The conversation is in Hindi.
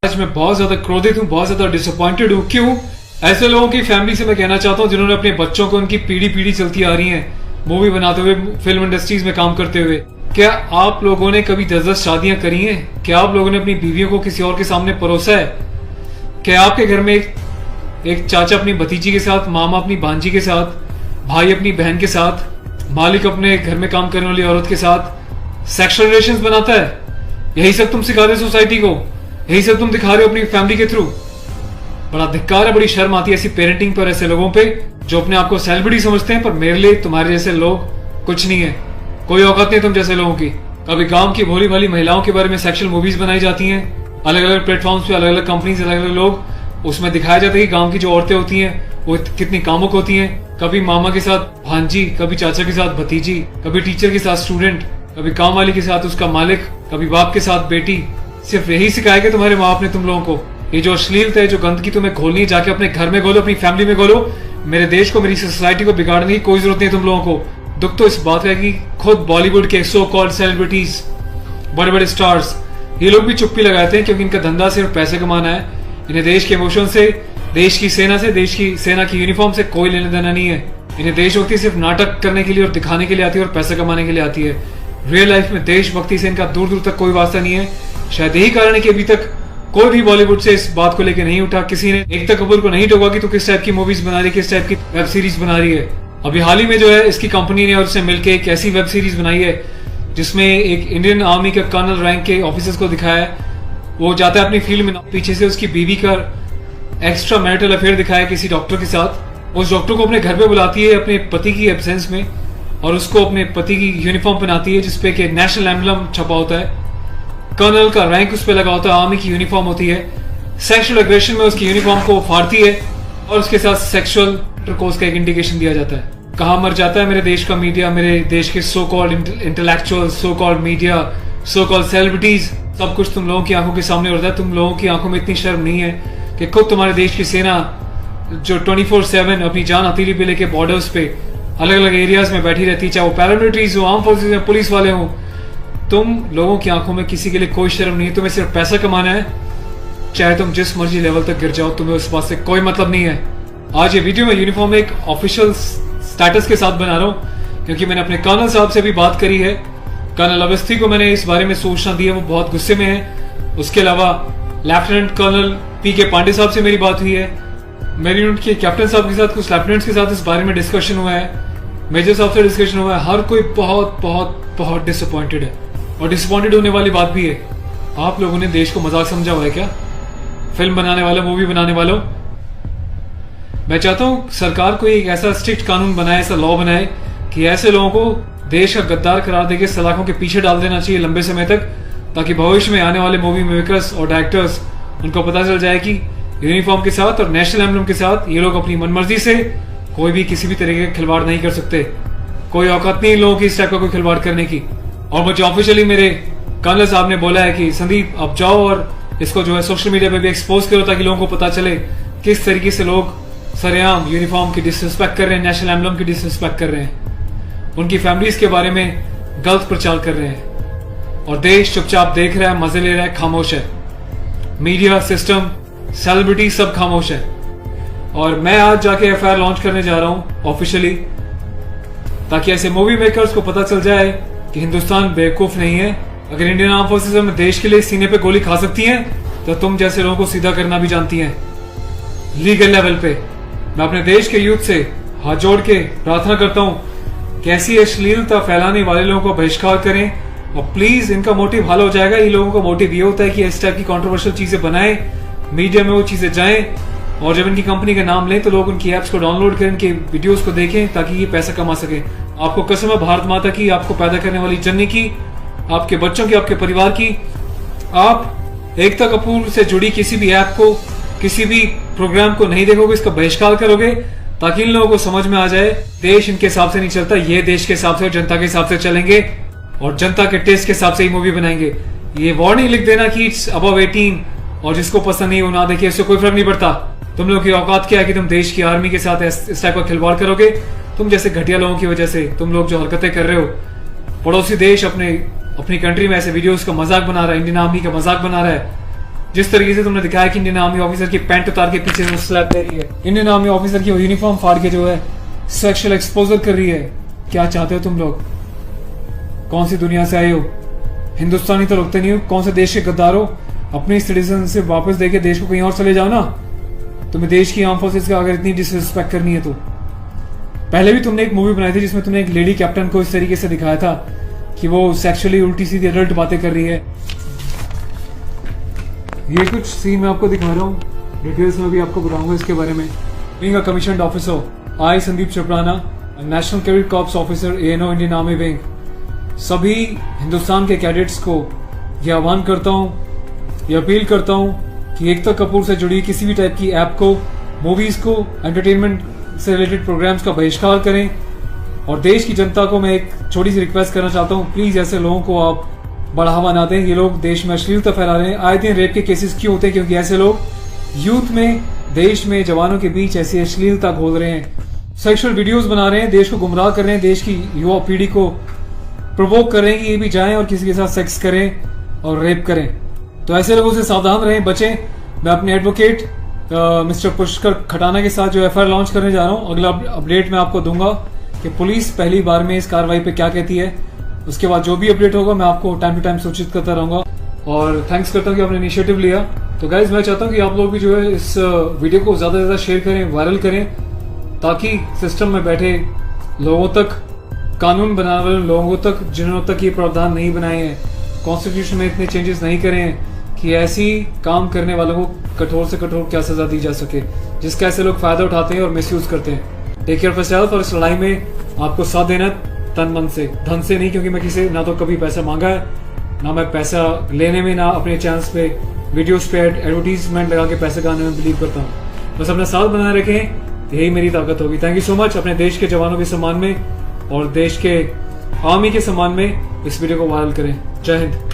आज मैं बहुत ज्यादा क्रोधित हूँ, बहुत ज्यादा डिसअपॉइंटेड हूँ। क्यों? ऐसे लोगों की फैमिली से मैं कहना चाहता हूँ जिन्होंने अपने बच्चों को उनकी पीढ़ी पीढ़ी चलती आ रही है मूवी बनाते हुए, फिल्म इंडस्ट्रीज में काम करते हुए। क्या आप लोगों ने कभी 10-10 शादियां करी हैं? क्या आप लोगों ने अपनी बीवियों को किसी और के सामने परोसा है? क्या आपके घर में एक चाचा अपनी भतीजी के साथ, मामा अपनी भांजी के साथ, भाई अपनी बहन के साथ, मालिक अपने घर में काम करने वाली औरत के साथ सेक्सुअल रिलेशंस बनाता है? यही सब तुम सिखा रहे हो सोसाइटी को? यही सब तुम दिखा रहे हो अपनी फैमिली के थ्रू? बड़ा धिक्कार है, बड़ी शर्म आती है ऐसी पेरेंटिंग पर, ऐसे लोगों पे जो अपने आप को सेलिब्रिटी समझते हैं। पर मेरे लिए तुम्हारे जैसे लोग कुछ नहीं है, कोई औकात नहीं तुम जैसे लोगों की। कभी गांव की भोली भाली महिलाओं के बारे में सेक्सुअल मूवीज बनाई जाती हैं, अलग अलग प्लेटफॉर्म्स पे, अलग अलग कंपनीज, अलग अलग लोग, उसमें दिखाया जाता है कि गांव की जो औरतें होती हैं वो कितनी कामुक होती हैं। कभी मामा के साथ भांजी, कभी चाचा के साथ भतीजी, कभी टीचर के साथ स्टूडेंट, कभी काम वाली के साथ उसका मालिक, कभी बाप के साथ बेटी। सिर्फ यही सिखाया कि तुम्हारे माँ बाप ने तुम लोगों को? ये जो अश्लीलता है, जो गंदगी तुम्हें घोलनी है, जाके अपने घर में घोलो, अपनी फैमिली में घोलो। मेरे देश को, मेरी सोसाइटी को बिगाड़ने की कोई जरूरत नहीं है तुम लोगों को। दुख तो इस बात का है कि खुद बॉलीवुड के सो कॉल्ड सेलिब्रिटीज, बड़े बड़े स्टार्स, ये लोग भी चुप्पी लगाते हैं क्योंकि इनका धंधा सिर्फ पैसे कमाना है। इन्हें देश के इमोशन से, देश की सेना से, देश की सेना की यूनिफॉर्म से कोई लेना देना नहीं है। इन्हें देशभक्ति सिर्फ नाटक करने के लिए और दिखाने के लिए आती है और पैसा कमाने के लिए आती है। रियल लाइफ में देशभक्ति से इनका दूर दूर तक कोई वास्ता नहीं है। शायद यही कारण है कि अभी तक कोई भी बॉलीवुड से इस बात को लेकर नहीं उठा, किसी ने एकता कपूर को नहीं टोका कि तू किस टाइप की मूवीज बना रही है, किस टाइप की वेब सीरीज बना रही है। अभी हाल ही में जो है इसकी कंपनी ने और उससे मिलकर एक ऐसी वेब सीरीज बनाई है जिसमें एक इंडियन आर्मी के कर्नल रैंक के ऑफिसर्स को दिखाया है। वो जाता है अपनी फील्ड में, पीछे से उसकी बीवी का एक्स्ट्रा मैरिटल अफेयर दिखाया किसी डॉक्टर के साथ। उस डॉक्टर को अपने घर पे बुलाती है अपने पति की एब्सेंस में और उसको अपने पति की यूनिफॉर्म पहनाती है जिसपे कि नेशनल एम्बलम छपा होता है, कर्नल का रैंक उस पर लगा होता है, आर्मी की यूनिफॉर्म होती है। सेक्सुअल एग्रेशन में उसकी यूनिफॉर्म को फाड़ती है और उसके साथ सेक्सुअल इंटरकोर्स का एक इंडिकेशन दिया जाता है। कहाँ मर जाता है मेरे देश का मीडिया, मेरे देश के so called intellectual, so called media, so called celebrities. सब कुछ तुम लोगों की आंखों के सामने होता है। तुम लोगों की आंखों में इतनी शर्म नहीं है कि खुद तुम्हारे देश की सेना जो 24/7 अपनी जान हथेली पे लेके बॉर्डर्स पे अलग अलग एरियाज में बैठी रहती है, चाहे वो पैरामिलिट्रीज हो, आर्म फोर्सेज हो, पुलिस वाले हों, तुम लोगों की आंखों में किसी के लिए कोई शर्म नहीं है। तुम्हें सिर्फ पैसा कमाना है, चाहे तुम जिस मर्जी लेवल तक गिर जाओ, तुम्हें उस बात से कोई मतलब नहीं है। आज ये वीडियो मैं यूनिफॉर्म एक ऑफिशियल स्टेटस के साथ बना रहा हूँ क्योंकि मैंने अपने कर्नल साहब से भी बात करी है। कर्नल अवस्थी को मैंने इस बारे में सूचना दी है, वो बहुत गुस्से में है। उसके अलावा लेफ्टिनेंट कर्नल PK पांडे साहब से मेरी बात हुई है। मेरी यूनिट के कैप्टन साहब के साथ, कुछ लेफ्टिनेंट्स के साथ इस बारे में डिस्कशन हुआ है, मेजर साहब से डिस्कशन हुआ है। हर कोई बहुत बहुत बहुत डिसअपॉइंटेड है और डिसअपॉइंटेड होने वाली बात भी है। आप लोगों ने देश को मजाक समझा हुआ है क्या? फिल्म बनाने वालों, मूवी बनाने वालों, मैं चाहता हूं सरकार कोई एक ऐसा स्ट्रिक्ट कानून बनाए, ऐसा लॉ बनाए कि ऐसे लोगों को देश का गद्दार करार देके सलाखों के पीछे डाल देना चाहिए लंबे समय तक, ताकि भविष्य में आने वाले मूवी मेकर्स और डायरेक्टर्स उनको पता चल जाए कि यूनिफॉर्म के साथ और नेशनल एम्बलम के साथ ये लोग अपनी मनमर्जी से कोई भी किसी भी तरीके का खिलवाड़ नहीं कर सकते। कोई औकात नहीं इन लोगों की इस टाइप का कोई खिलवाड़ करने की। और मुझे ऑफिशियली मेरे कर्नल साहब ने बोला है कि संदीप आप जाओ और इसको जो है सोशल मीडिया पे भी एक्सपोज करो ताकि लोगों को पता चले किस तरीके से लोग सरेआम यूनिफॉर्म की डिसरिस्पेक्ट कर रहे हैं, नेशनल एम्बलम की डिसरिस्पेक्ट कर रहे हैं, उनकी फैमिलीज के बारे में गलत प्रचार कर रहे हैं। और देश चुपचाप देख रहा है, मजे ले रहा है, खामोश है। मीडिया, सिस्टम, सेलिब्रिटी सब खामोश है। और मैं आज जाके FIR लॉन्च करने जा रहा हूं ऑफिशियली, ताकि ऐसे मूवी मेकर्स को पता चल जाए कि हिंदुस्तान बेवकूफ नहीं है। अगर इंडियन आर्म फोर्सेज में देश के लिए सीने पे गोली खा सकती हैं तो तुम जैसे लोगों को सीधा करना भी जानती हैं लीगल लेवल पे। मैं अपने देश के यूथ से हाथ जोड़ के प्रार्थना करता हूं कि ऐसी अश्लीलता फैलाने वाले लोगों को बहिष्कार करें और प्लीज इनका मोटिव हल हो जाएगा। ये लोगों का मोटिव ये होता है कि इस टाइप की कंट्रोवर्शियल चीजें बनाएं, मीडिया में वो चीजें जाएं और जब इनकी कंपनी का नाम लें तो लोग उनकी एप्स को डाउनलोड करें, इनके वीडियोस को देखें ताकि ये पैसा कमा सके। आपको कसम है भारत माता की, आपको पैदा करने वाली जननी की, आपके बच्चों की, आपके परिवार की, आप एकता कपूर से जुड़ी किसी भी ऐप को, किसी भी प्रोग्राम को नहीं देखोगे, इसका बहिष्कार करोगे ताकि इन लोगों को समझ में आ जाए देश इनके हिसाब से नहीं चलता, ये देश के हिसाब से और जनता के हिसाब से चलेंगे और जनता के टेस्ट के हिसाब से ही मूवी बनाएंगे। ये वार्निंग लिख देना कि इट्स अबव 18 और जिसको पसंद नहीं वो ना देखे, इससे कोई फर्क नहीं पड़ता। तुम लोग की औकात क्या है कि तुम देश की आर्मी के साथ इस टाइप का खिलवाड़ करोगे? तुम जैसे घटिया लोगों की वजह से तुम लोग जो हरकतें कर रहे हो, पड़ोसी देश अपनी कंट्री में ऐसे वीडियोस का मजाक बना रहा है, इंडियन आर्मी का मजाक बना रहा है, जिस तरीके से तुमने दिखाया कि इंडियन आर्मी ऑफिसर की पैंट उतार के पीछे से स्लैप दे रही है, इंडियन आर्मी ऑफिसर की यूनिफॉर्म फाड़ के जो है सेक्सुअल एक्सपोजर कर रही है, क्या चाहते हो तुम लोग? कौन सी दुनिया से आए हो? हिंदुस्तानी तो लगते नहीं हो, कौन से देश के गद्दार हो? अपनी सिटीजन से वापस देके देश को कहीं और चले जाओ ना। तुम्हें देश की आर्म फोर्सेस का अगर इतनी डिसरिस्पेक्ट करनी है तो पहले भी तुमने एक मूवी बनाई थी जिसमें तुमने एक लेडी कैप्टन को इस तरीके से दिखाया था कि वो सेक्सुअली उल्टी सीधी एडल्ट बातें कर रही है। ये कुछ सीन मैं आपको दिखा रहा हूँ, डिटेल्स में भी आपको बताऊंगा इसके बारे में। Being a commissioned officer, I Sandeep Chopdana, national cadet corps officer ANO Indian army wing, सभी हिंदुस्तान के कैडेट्स को यह आह्वान करता हूँ, यह अपील करता हूँ कि एकता कपूर से जुड़ी किसी भी टाइप की ऐप को, मूवीज को, एंटरटेनमेंट से रिलेटेड प्रोग्राम्स का बहिष्कार करें। और देश की जनता को मैं एक छोटी सी रिक्वेस्ट करना चाहता हूँ, प्लीज ऐसे लोगों को आप बढ़ावा ना दें। ये लोग देश में अश्लीलता फैला रहे हैं। आए दिन रेप के केसेस क्यों होते हैं? क्योंकि ऐसे लोग यूथ में, देश में, जवानों के बीच ऐसी अश्लीलता घोल रहे हैं, सेक्सुअल वीडियोस बना रहे हैं, देश को गुमराह कर रहे हैं, देश की युवा पीढ़ी को प्रोवोक कर रहे हैं कि ये भी जाएं और किसी के साथ सेक्स करें और रेप करें। तो ऐसे लोगों से सावधान रहें, बचें। मैं अपने एडवोकेट मिस्टर पुष्कर खटाना के साथ जो FIR लॉन्च करने जा रहा हूँ, अगला अपडेट मैं आपको दूंगा कि पुलिस पहली बार में इस कार्रवाई पे क्या कहती है। उसके बाद जो भी अपडेट होगा मैं आपको टाइम टू टाइम सूचित करता रहूंगा। और थैंक्स करता हूँ कि आपने इनिशिएटिव लिया। तो गाइज मैं चाहता हूँ कि आप लोग भी जो है इस वीडियो को ज्यादा से ज्यादा शेयर करें, वायरल करें, ताकि सिस्टम में बैठे लोगों तक, कानून बनाने वाले लोगों तक, जिन्होंने तक ये प्रावधान नहीं बनाए हैं, कॉन्स्टिट्यूशन में इतने चेंजेस नहीं करे हैं कि ऐसी काम करने वालों को कठोर से कठोर क्या सजा दी जा सके, जिसका ऐसे लोग फायदा उठाते हैं और मिसयूज करते हैं। Take care of yourself. और इस लड़ाई में आपको साथ देना तन मन से, धन से नहीं, क्योंकि मैं किसी ना तो कभी पैसा मांगा है, ना मैं पैसा लेने में, ना अपने चैनल्स पे वीडियोस पे एडवर्टीजमेंट लगा के पैसे कमाने में बिलीव करता हूँ। बस अपना साथ बनाए रखें, यही मेरी ताकत होगी। Thank you so much. अपने देश के जवानों के सम्मान में और देश के आर्मी के सम्मान में इस वीडियो को वायरल करें। जय हिंद।